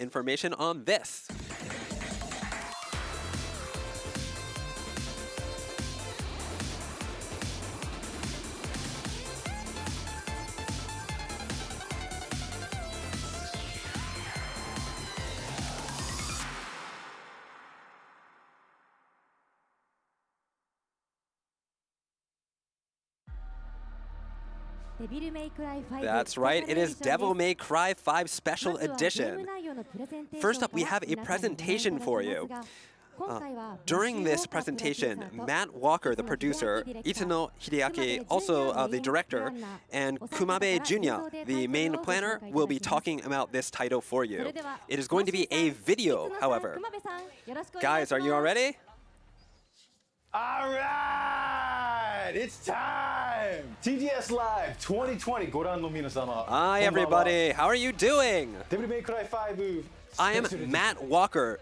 information on this. That's right, it is Devil May Cry 5 Special Edition. First up, we have a presentation for you. During this presentation, Matt Walker, the producer, Itsuno Hideaki, also the director, and Kumabe Junya, the main planner, will be talking about this title for you. It is going to be a video, however. Guys, are you all ready? All right, it's time! TGS Live 2020 ご覧の皆様. Hi everybody, how are you doing? Devil May Cry 5 I am Matt Walker,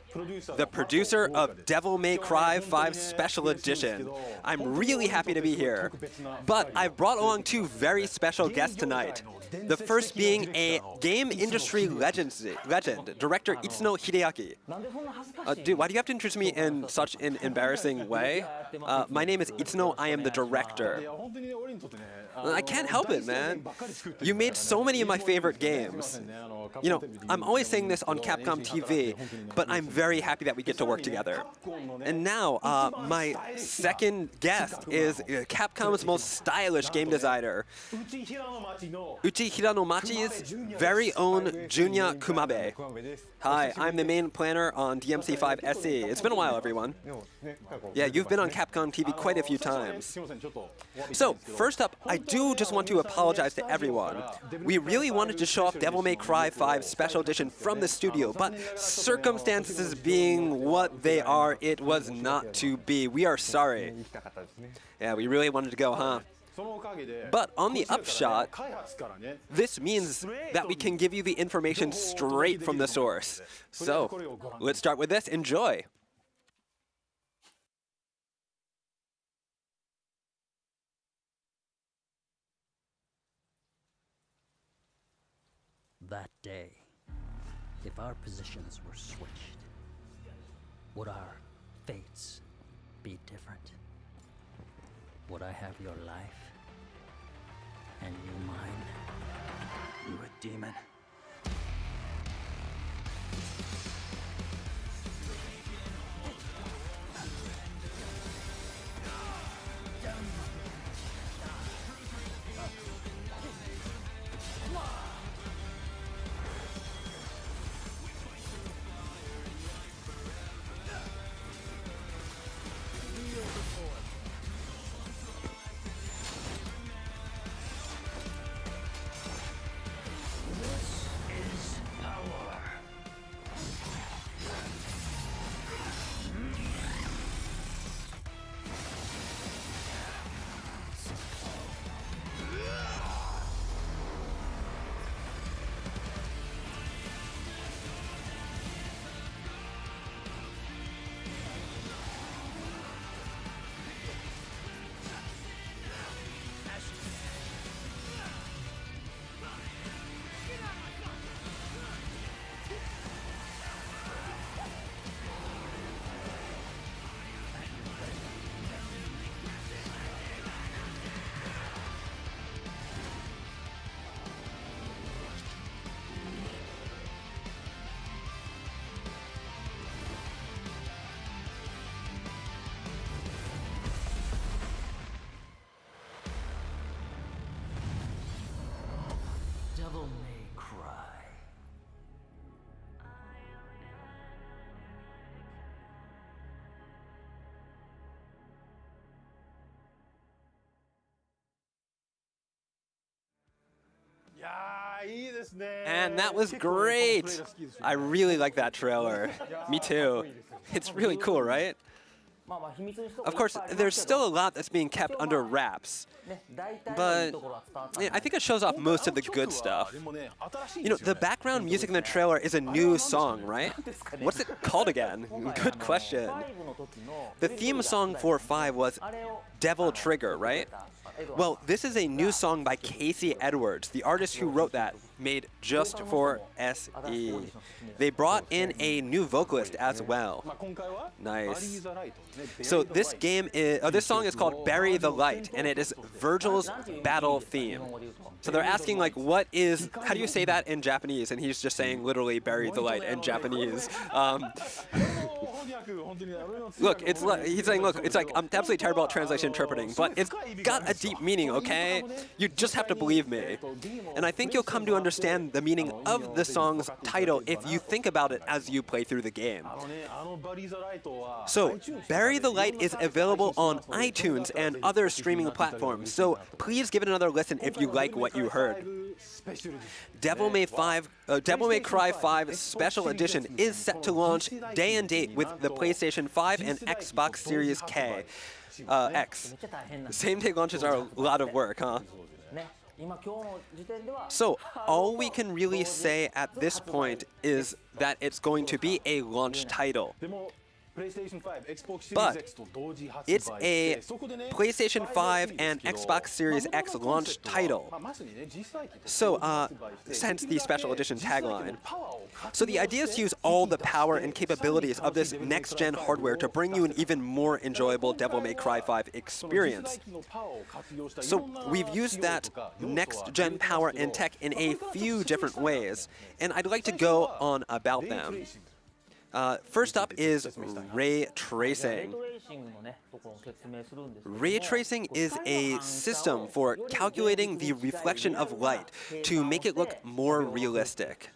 the producer of Devil May Cry 5 Special Edition. I'm really happy to be here, but I've brought along two very special guests tonight. The first being a game industry legend, director Itsuno Hideaki. Dude, why do you have to introduce me in such an embarrassing way? My name is Itsuno, I am the director. I can't help it, man. You made so many of my favorite games. You know, I'm always saying this on Capcom TV, but I'm very happy that we get to work together. And now, my second guest is Capcom's most stylish game designer, Uchi Hiranomachi's very own Junya Kumabe. Hi, I'm the main planner on DMC5 SE. It's been a while, everyone. Yeah, you've been on Capcom TV quite a few times. So, first up, I do just want to apologize to everyone. We really wanted to show off Devil May Cry 5 Special Edition from the studio, but circumstances being what they are, it was not to be. We are sorry. Yeah, we really wanted to go, huh? But on the upshot, this means that we can give you the information straight from the source. So, let's start with this. Enjoy. That day, if our positions were switched, would our fates be different? Would I have your life and you mine? You a demon. Devil May Cry. And that was great! I really like that trailer. Me too. It's really cool, right? Of course, there's still a lot that's being kept under wraps, but I think it shows off most of the good stuff. You know, the background music in the trailer is a new song, right? What's it called again? Good question. The theme song for 5 was Devil Trigger, right? Well, this is a new song by Casey Edwards, the artist who wrote that. made just for SE. They brought in a new vocalist as well. Nice. So this this song is called Bury the Light, and it is Virgil's battle theme. So they're asking like, how do you say that in Japanese? And he's just saying literally bury the light in Japanese. Look, he's saying, look, it's like, I'm absolutely terrible at translation interpreting, but it's got a deep meaning, okay? You just have to believe me. And I think you'll come to understand the meaning of the song's title if you think about it as you play through the game. So, Bury the Light is available on iTunes and other streaming platforms, so please give it another listen if you like what you heard. Devil May Cry 5 Special Edition is set to launch day and date with the PlayStation 5 and Xbox Series X. Same day launches are a lot of work, huh? So all we can really say at this point is that it's going to be a launch title. But it's a PlayStation 5 and Xbox Series X launch title. So, hence the special edition tagline. So the idea is to use all the power and capabilities of this next-gen hardware to bring you an even more enjoyable Devil May Cry 5 experience. So we've used that next-gen power and tech in a few different ways, and I'd like to go on about them. First up is ray tracing. Ray tracing is a system for calculating the reflection of light to make it look more realistic.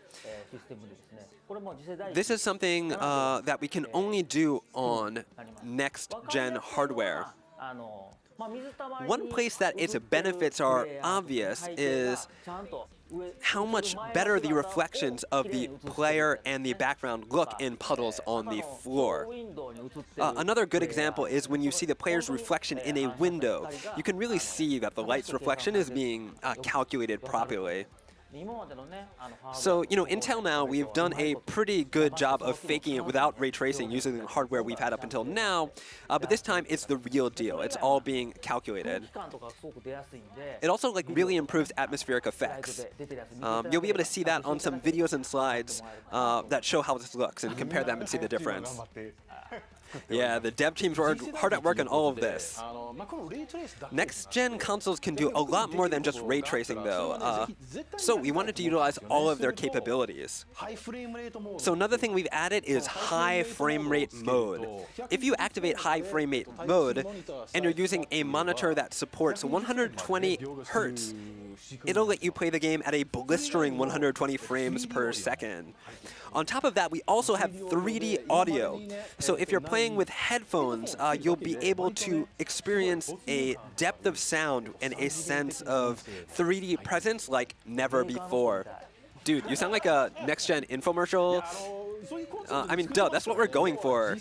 This is something that we can only do on next-gen hardware. One place that its benefits are obvious is how much better the reflections of the player and the background look in puddles on the floor. Another good example is when you see the player's reflection in a window. You can really see that the light's reflection is being calculated properly. So, until now, we've done a pretty good job of faking it without ray tracing using the hardware we've had up until now, but this time it's the real deal. It's all being calculated. It also really improves atmospheric effects. You'll be able to see that on some videos and slides that show how this looks and compare them and see the difference. Yeah, the dev teams were hard at work on all of this. Next-gen consoles can do a lot more than just ray tracing, though. So we wanted to utilize all of their capabilities. So another thing we've added is high frame rate mode. If you activate high frame rate mode, and you're using a monitor that supports 120 Hz, it'll let you play the game at a blistering 120 frames per second. On top of that, we also have 3D audio. So if you're playing with headphones, you'll be able to experience a depth of sound and a sense of 3D presence like never before. Dude, you sound like a next-gen infomercial. I mean, duh, that's what we're going for.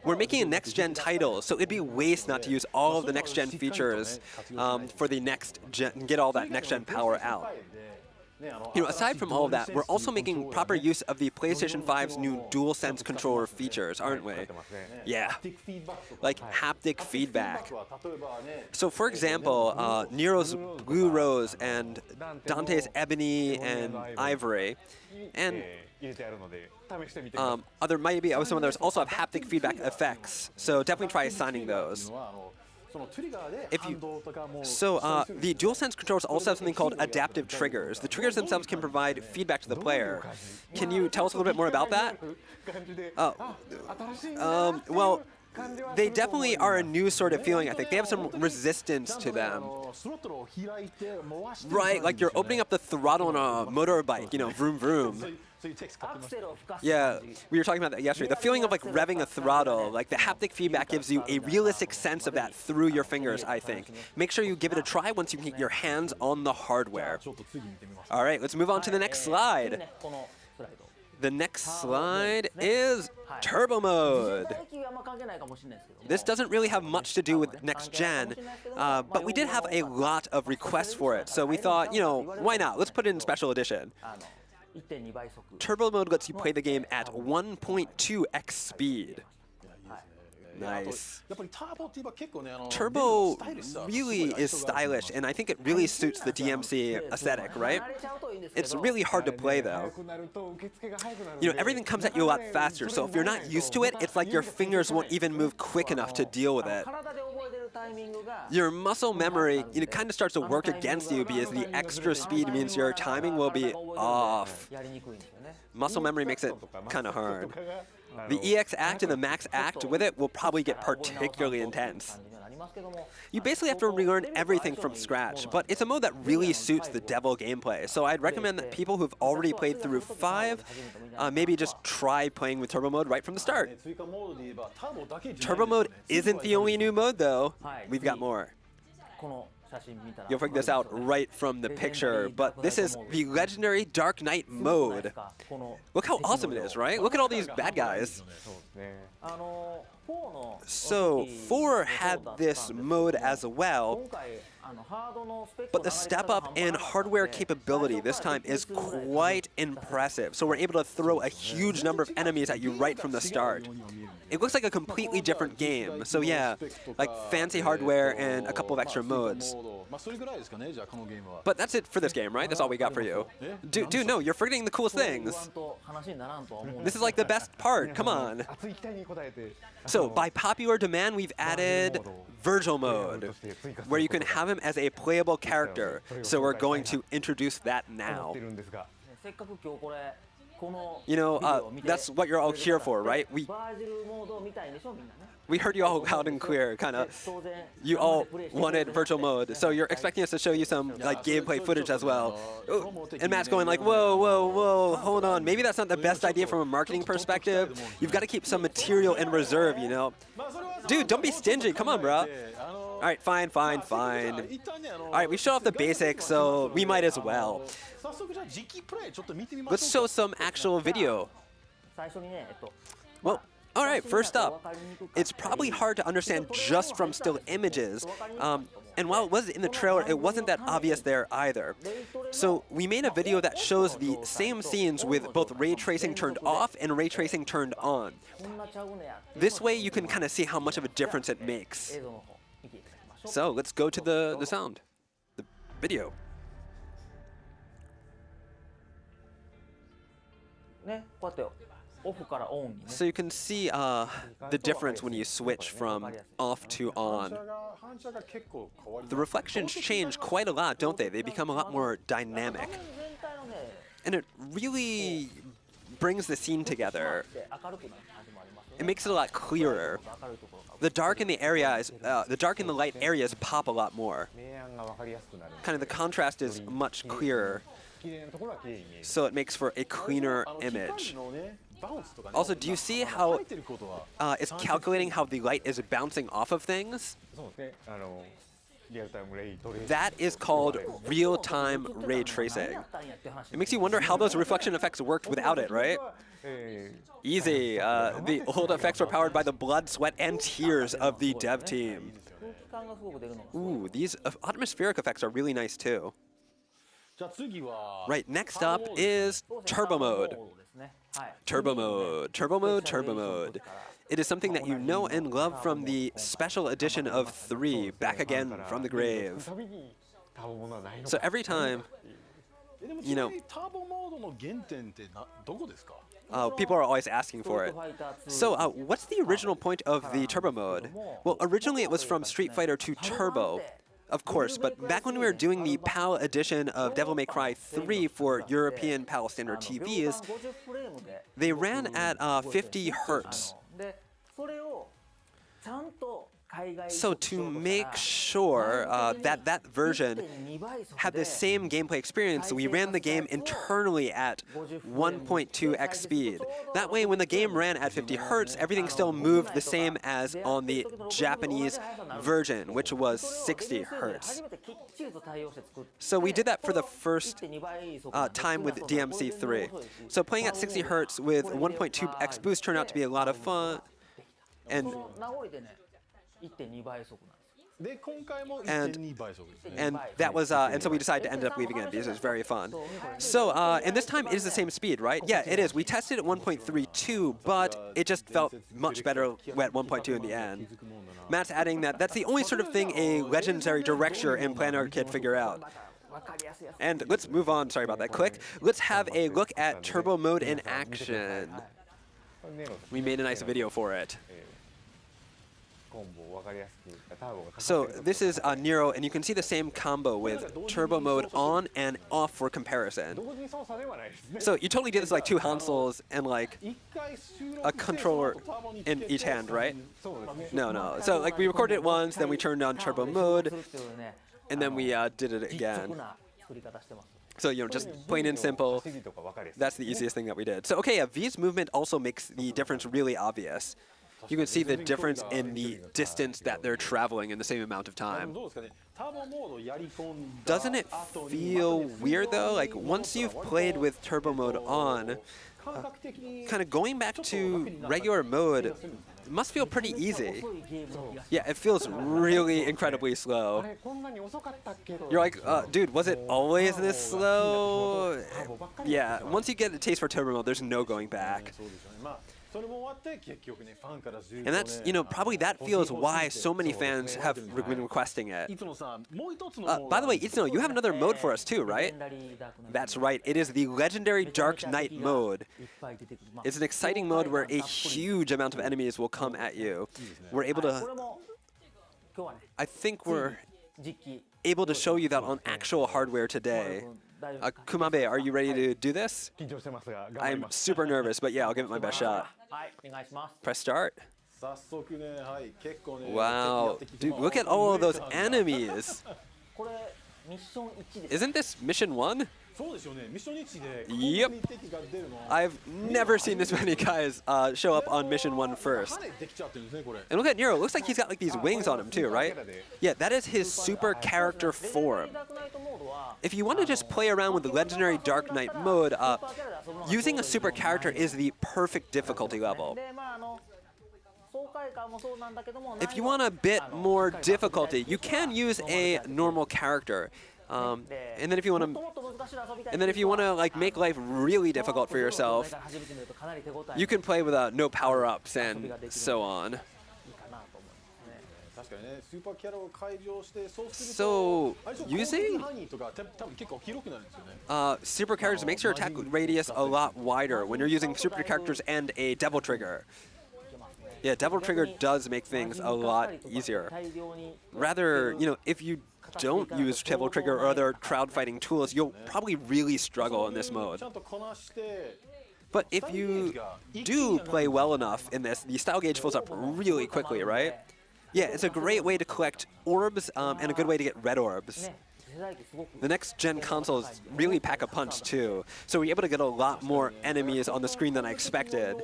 We're making a next-gen title, so it'd be waste not to use all of the next-gen features for the next-gen, and get all that next-gen power out. Aside from all of that, we're also making proper use of the PlayStation 5's new DualSense controller features, aren't we? Yeah, like haptic feedback. So for example, Nero's Blue Rose and Dante's Ebony and Ivory, and maybe some others also have haptic feedback effects, so definitely try assigning those. The DualSense controllers also have something called adaptive triggers. The triggers themselves can provide feedback to the player. Can you tell us a little bit more about that? Well, they definitely are a new sort of feeling, I think. They have some resistance to them. Right, like you're opening up the throttle on a motorbike, vroom vroom. Yeah, we were talking about that yesterday. The feeling of revving a throttle, the haptic feedback gives you a realistic sense of that through your fingers, I think. Make sure you give it a try once you can get your hands on the hardware. All right, let's move on to the next slide. The next slide is Turbo Mode. This doesn't really have much to do with next gen, but we did have a lot of requests for it, so we thought, why not? Let's put it in special edition. Turbo Mode lets you play the game at 1.2x speed. Nice. やっぱりターボって言えば結構ね、Turbo スタイリッシュさ really すごい is 相性がある stylish, and I think it really suits the DMC aesthetic, right? It's really hard to play though. You know, everything comes at you a lot faster, so if you're not used to it, it's like your fingers won't even move quick enough to deal with it. Your muscle memory, kind of starts to work against you because the extra speed means your timing will be off. Muscle memory makes it kind of hard. The EX Act and the Max Act with it will probably get particularly intense. You basically have to relearn everything from scratch, but it's a mode that really suits the Devil gameplay. So I'd recommend that people who've already played through 5 maybe just try playing with Turbo mode right from the start. 追加モードで言えばターボだけじゃない Turbo んですよ mode ね isn't the only new mode though. We've got more. You'll figure this out right from the picture, but this is the legendary Dark Knight mode. Look how awesome it is, right? Look at all these bad guys. So 4 had this mode as well, but the step up in hardware capability this time is quite impressive. So we're able to throw a huge number of enemies at you right from the start. It looks like a completely different game. So yeah, like fancy hardware and a couple of extra modes. まあそれぐらいですかね、じゃあこのゲームは。 But that's it for this game, right? That's all we got for you. Dude, no, you're forgetting the coolest things. This is like the best part. Come on. 熱い期待に応えて So by popular demand, we've added Virgil mode, where you can have him as a playable character. So we're going to introduce that 思 now. ってるんですが You know, that's what you're all here for, right? We heard you all loud and clear, kind of. You all wanted virtual mode, so you're expecting us to show you some like gameplay footage as well. Ooh, and Matt's going like, whoa, whoa, whoa, hold on. Maybe that's not the best idea from a marketing perspective. You've got to keep some material in reserve, you know. Dude, don't be stingy. Come on, bro. All right, fine, fine, fine. All right, we showed off the basics, so we might as well. 早速じゃあ実機プレイちょっと見てみましょう Let's show some actual video. Well, all right, first up, it's probably hard to understand just from still images. And while it was in the trailer, it wasn't that obvious there either. So we made a video that shows the same scenes with both ray tracing turned off and ray tracing turned on. This way you can kind of see how much of a difference it makes. So let's go to the sound, the video. ね、こうやってオフからオンにね。 So you can see the difference when you switch from off to 反 on. 射が反射が結構変わり The reflections change quite a lot, don't they? They become a lot more dynamic. 全体のね、 And it really brings the scene together. で明るくなる感じもありますよ It ね。 makes it a lot clearer. 明るいところが。 The dark in the areas, the dark and the light areas pop a lot more. 明暗が分かりやすくなる Kind of the contrast is much clearer, 綺麗なところは綺麗に見える so it makes for a cleaner 光 image. のねバウンスとかね Also, do you see how 書いてることは it's calculating how the light is bouncing off of things? そうですねリアルタイムレイトレース That is called real-time ray tracing. It makes you wonder how those reflection effects worked without it, right? え Easy. The old effects were powered by the blood, sweat, and tears of the dev team. 空気感がすごく出るのが。 Ooh, these atmospheric effects are really nice too. じゃあ次は Right, next up is Turbo Mode. ですね。はい。 Turbo Mode, Turbo Mode, Turbo Mode. It is something that you know and love from the special edition of 3, Back Again from the Grave. たびにターボものはないの So か every time でも you know ちなみにターボモードの原点ってどこですか people are always asking for it. So, what's the original point of the Turbo Mode? Well, originally it was from Street Fighter 2 Turbo, of course, but back when we were doing the PAL edition of Devil May Cry 3 for European PAL standard TVs, they ran at 50 hertz. で、それをちゃんと海外 So to make sure that that version had the same gameplay experience, we ran the game internally at 1.2x speed. That way, when the game ran at 50 hertz, everything still moved the same as on the Japanese version, which was 60 hertz. So we did that for the first time with DMC3. So playing at 60 hertz with 1.2x boost turned out to be a lot of fun. And その名残でね、1.2倍速なんですよ。and that was and so we decided to end up leaving it because it was very fun. So and this time it is the same speed, right? Yeah, it is. We tested at 1.32, but it just felt much better at 1.2 in the end. Matt's adding that that's the only sort of thing a legendary director in Planar could figure out. And let's move on. Sorry about that. Click. Let's have a look at turbo mode in action. We made a nice video for it. So this is Nero, and you can see the same combo with turbo mode on and off for comparison. So you totally did this like two consoles and like a controller in each hand, right? No. So like we recorded it once, then we turned on turbo mode, and then we did it again. So, you know, just plain and simple, that's the easiest thing that we did. So, okay, V's movement also makes the difference really obvious. You can see the difference in the distance that they're traveling in the same amount of time. Doesn't it feel weird, though? Like, once you've played with turbo mode on, kind of going back to regular mode, it must feel pretty easy. Yeah, it feels really incredibly slow. You're like, dude, was it always this slow? Yeah, once you get a taste for turbo mode, there's no going back. And that's, you know, probably that feels why so many fans have been requesting it. By the way, Itsuno, you have another mode for us too, right? That's right, it is the legendary Dark Knight mode. It's an exciting mode where a huge amount of enemies will come at you. We're able to... I think we're able to show you that on actual hardware today. Kumabe, are you ready to do this? I'm super nervous, but yeah, I'll give it my best shot. Press start. Wow, dude, look at all of those enemies. Isn't this mission 1? Yep. I've never seen this many guys show up on mission 1 first. And look at Nero, looks like he's got like these wings on him too, right? Yeah, that is his super character form. If you want to just play around with the legendary Dark Knight mode, using a super character is the perfect difficulty level. If you want a bit more difficulty, you can use a normal character. And then if you want to like make life really difficult for yourself, you can play with no power-ups and so on. So, using super characters makes your attack radius a lot wider when you're using super characters and a Devil Trigger. Yeah, Devil Trigger does make things a lot easier. Rather, you know, if you don't use Devil Trigger or other crowd fighting tools, you'll probably really struggle in this mode. But if you do play well enough in this, the style gauge fills up really quickly, right? Yeah, it's a great way to collect orbs and a good way to get red orbs. The next gen consoles really pack a punch too, so we're able to get a lot more enemies on the screen than I expected.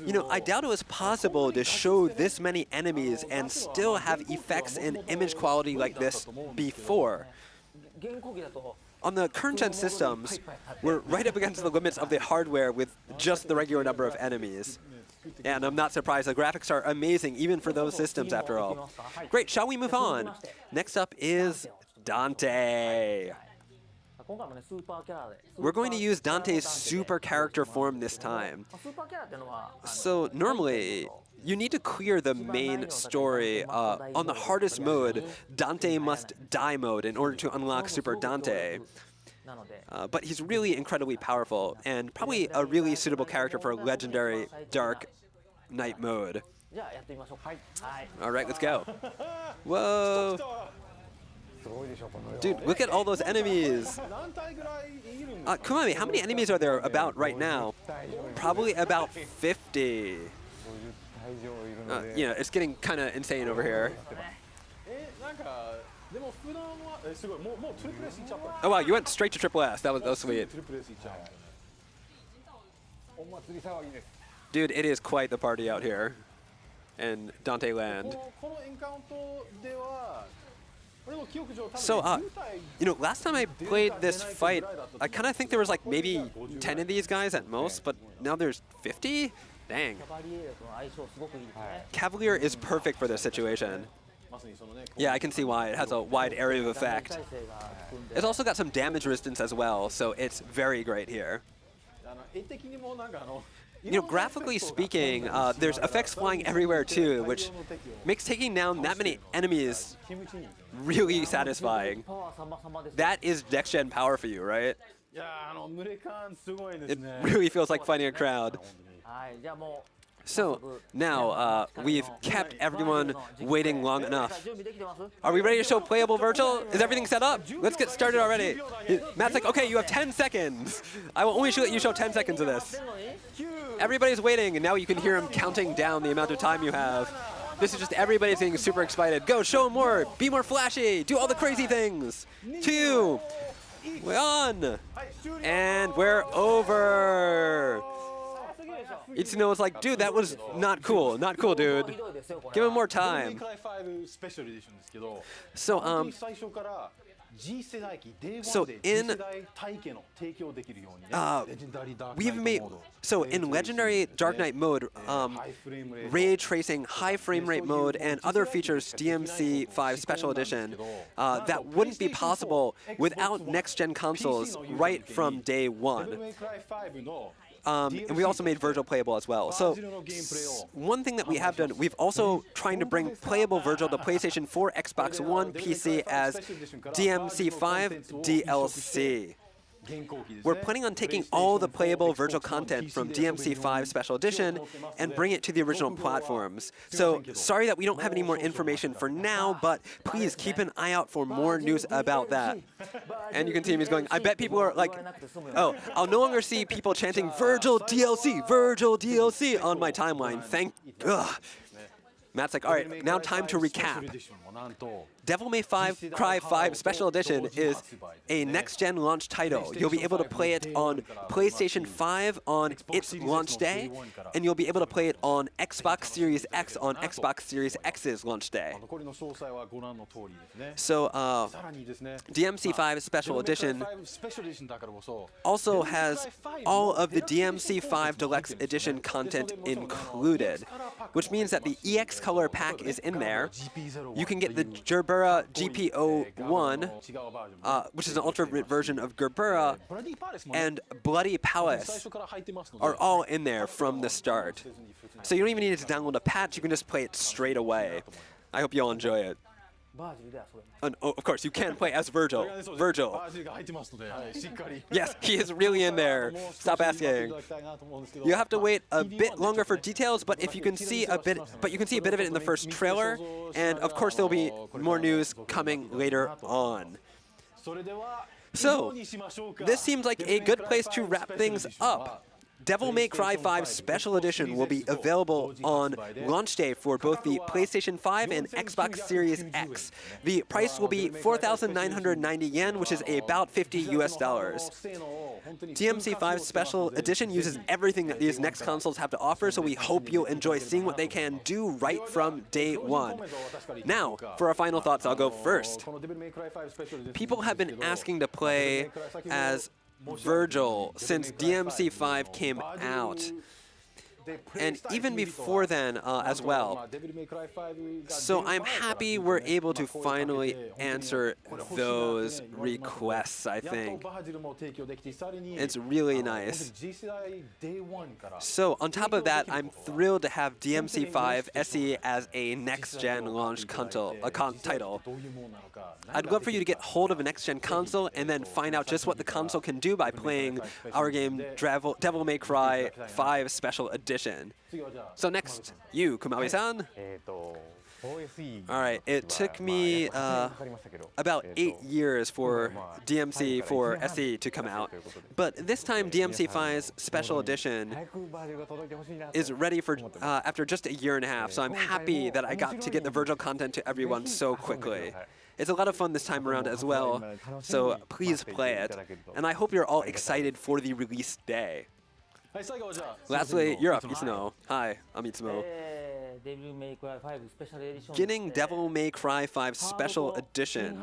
You know, I doubt it was possible to show this many enemies and still have effects and image quality like this before. On the current gen systems, we're right up against the limits of the hardware with just the regular number of enemies. And I'm not surprised, the graphics are amazing even for those systems after all. Great, shall we move on? Next up is Dante. We're going to use Dante's super character form this time. So normally, you need to clear the main story. On the hardest mode, Dante must die mode in order to unlock Super Dante. But he's really incredibly powerful and probably a really suitable character for a legendary Dark Knight mode. All right, let's go. Whoa. Dude, look at all those enemies. Kumami, how many enemies are there about right now? Probably about 50. You know, it's getting kind of insane over here. Oh wow, you went straight to Triple S. That was sweet. Dude, it is quite the party out here in Dante Land. So, you know, last time I played this fight, I kind of think there was like maybe 10 of these guys at most, but now there's 50? Dang. Cavalier is perfect for this situation. Yeah, I can see why. It has a wide area of effect. It's also got some damage resistance as well, so it's very great here. You know, graphically speaking, there's effects flying everywhere too, which makes taking down that many enemies really satisfying. That is next-gen power for you, right? It really feels like fighting a crowd. はいじゃあもう So now we've kept everyone waiting long enough. 準備できてます Are we ready to show playable Virgil? Is everything set up? Let's get started already. Matt's like, okay, you have 10 seconds. I will only let you show 10 seconds of this. Everybody's waiting, and now you can hear him counting down the amount of time you have. This is just everybody's getting super excited. Go, show him more. Be more flashy. Do all the crazy things. 2, 1, and we're over. Itsuno is like, dude, that was not cool. Not cool, dude. Give him more time. So, we've made, so in Legendary Dark Knight mode, ray tracing, high frame rate mode, and other features DMC5 Special Edition, that wouldn't be possible without next-gen consoles right from day one. And we also made Virgil playable as well. So one thing that we have done, we've also trying to bring playable Virgil to PlayStation 4, Xbox One, PC as DMC5 DLC. We're planning on taking all the playable Virgil content from DMC5 Special Edition and bring it to the original platforms. So sorry that we don't have any more information for now, but please keep an eye out for more news about that. And you can see him, he's going, I bet people are like, oh, I'll no longer see people chanting Virgil DLC on my timeline. Ugh. Matt's like, all right, now time to recap. Devil May Cry 5 Special Edition is a next-gen launch title. You'll be able to play it on PlayStation 5 on its launch day, and you'll be able to play it on Xbox Series X on Xbox Series X's launch day. So, DMC5 Special Edition also has all of the DMC5 Deluxe Edition content included, which means that the EX Color Pack is in there. You can get the Gerbera GP01, which is an ultra version of Gerbera, and Bloody Palace are all in there from the start. So you don't even need to download a patch, you can just play it straight away. I hope you all enjoy it. And, oh, of course, you can play as Virgil. Yes, he is really in there. Stop asking. You have to wait a bit longer for details, but if you can see a bit, you can see a bit of it in the first trailer, and of course there'll be more news coming later on. So, this seems like a good place to wrap things up. Devil May Cry 5 Special Edition will be available on launch day for both the PlayStation 5 and Xbox Series X. The price will be 4,990 yen, which is about $50 US. DMC5 Special Edition uses everything that these next consoles have to offer, so we hope you'll enjoy seeing what they can do right from day one. Now, for our final thoughts, I'll go first. People have been asking to play as Virgil since DMC5 came out, and even before then as well. So I'm happy we're able to finally answer those requests, I think. It's really nice. So on top of that, I'm thrilled to have DMC5 SE as a next-gen launch title. I'd love for you to get hold of a next-gen console and then find out just what the console can do by playing our game Devil May Cry 5 Special Edition. So next, you, Kumawi-san. All right, it took me about 8 years for DMC for SE to come out, but this time DMC5's Special Edition is ready for after just a year and a half, so I'm happy that I got to get the Virgil content to everyone so quickly. It's a lot of fun this time around as well, so please play it, and I hope you're all excited for the release day. Lastly, you're up, Itsuno. Hi, I'm Itsuno. Getting Devil May Cry 5 Special Edition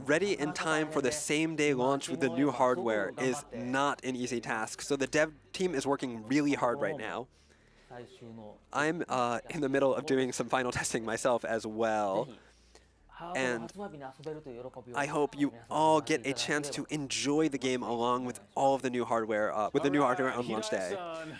ready in time for the same-day launch with the new hardware is not an easy task, so the dev team is working really hard right now. 最終の I'm in the middle of doing some final testing myself as ぜ well. ひハードル And 発売日に遊べるという喜びを I hope you 皆さん all に味わ get って a いただけれ chance to ば enjoy the game along with all of the new hardware, with the new hardware on launch day. Hirai-san.